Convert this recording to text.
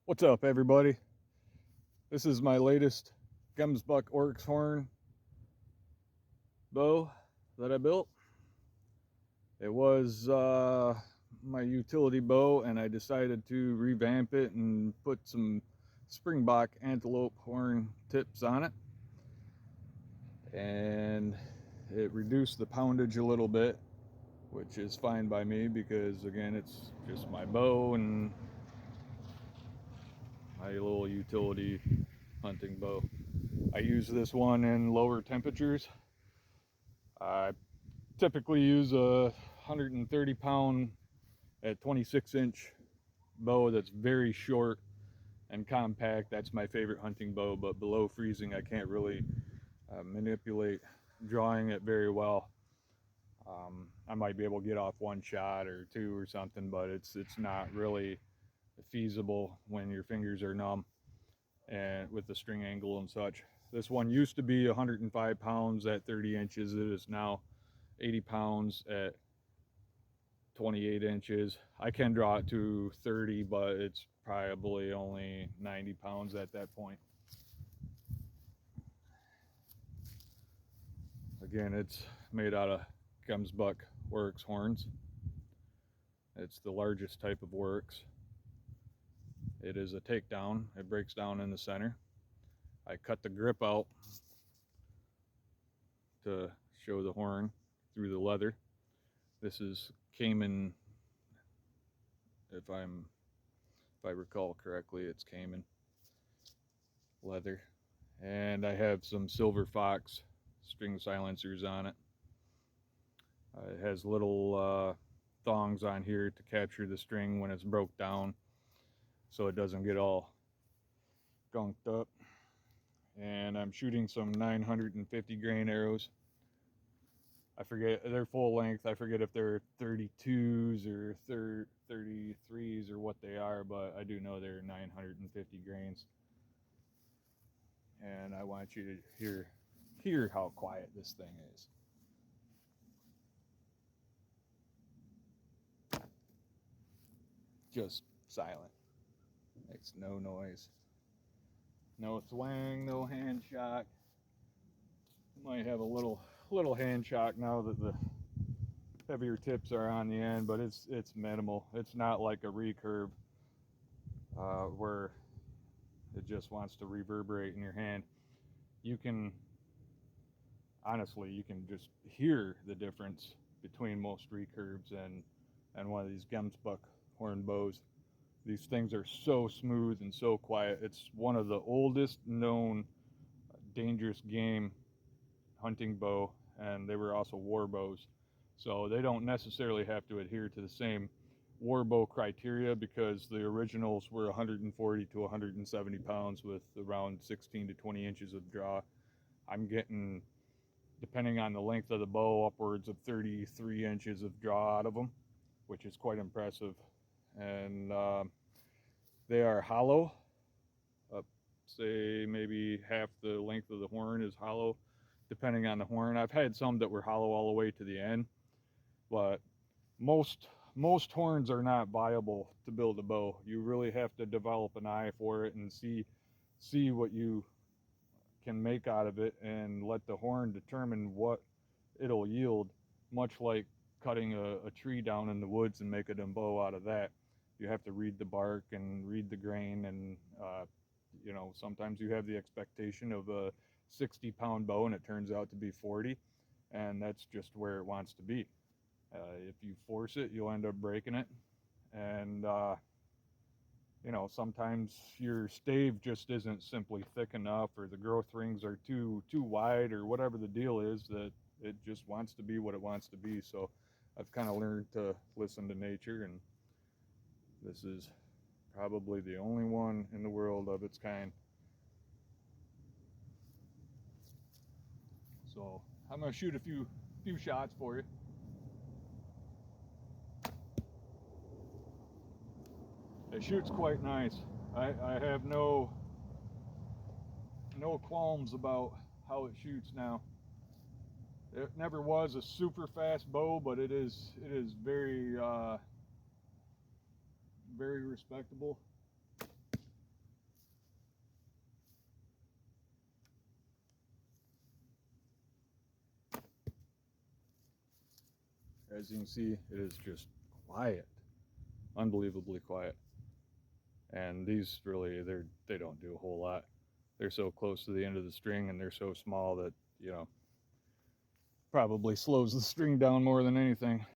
What's up, everybody? This is my latest Gemsbuck Oryx horn bow that I built. It was my utility bow, and I decided to revamp it and put some springbok antelope horn tips on it. And it reduced the poundage a little bit, which is fine by me because, again, it's just my bow and my little utility hunting bow. I use this one in lower temperatures. I typically use a 130 pound at 26-inch bow that's very short and compact. That's my favorite hunting bow, but below freezing I can't really manipulate drawing it very well. I might be able to get off one shot or two or something, but it's not really feasible when your fingers are numb and with the string angle and such. This one used to be 105 pounds at 30 inches. It is now 80 pounds at 28 inches. I can draw it to 30, but it's probably only 90 pounds at that point. Again, it's made out of Gemsbuck Oryx horns. It's the largest type of Oryx. It is a takedown. It breaks down in the center. I cut the grip out to show the horn through the leather. This is Cayman, if I recall correctly, it's Cayman leather. And I have some silver fox string silencers on it. It has little thongs on here to capture the string when it's broke down so it doesn't get all gunked up. And I'm shooting some 950 grain arrows. I forget, they're full length. I forget if they're 32s or 33s or what they are, but I do know they're 950 grains. And I want you to hear how quiet this thing is. Just silent. Makes no noise. No thwang, no hand shock. Might have a little hand shock now that the heavier tips are on the end, but it's minimal. It's not like a recurve where it just wants to reverberate in your hand. You can just hear the difference between most recurves and one of these Gemsbuck horn bows. These things are so smooth and so quiet. It's one of the oldest known dangerous game hunting bow, and they were also war bows. So they don't necessarily have to adhere to the same war bow criteria because the originals were 140 to 170 pounds with around 16 to 20 inches of draw. I'm getting, depending on the length of the bow, upwards of 33 inches of draw out of them, which is quite impressive. And they are hollow. Say maybe half the length of the horn is hollow, depending on the horn. I've had some that were hollow all the way to the end, but most horns are not viable to build a bow. You really have to develop an eye for it and see what you can make out of it and let the horn determine what it'll yield, much like cutting a tree down in the woods and making a bow out of that. You have to read the bark and read the grain, and sometimes you have the expectation of a 60-pound bow and it turns out to be 40, and that's just where it wants to be. If you force it, you'll end up breaking it. And sometimes your stave just isn't simply thick enough, or the growth rings are too wide, or whatever the deal is, that it just wants to be what it wants to be. So I've kind of learned to listen to nature, and this is probably the only one in the world of its kind. So I'm going to shoot a few shots for you. It shoots quite nice. I have no qualms about how it shoots now. It never was a super fast bow, but it is very very respectable. As you can see, it is just quiet, unbelievably quiet. And these really, they don't do a whole lot. They're so close to the end of the string and they're so small that, you know, probably slows the string down more than anything.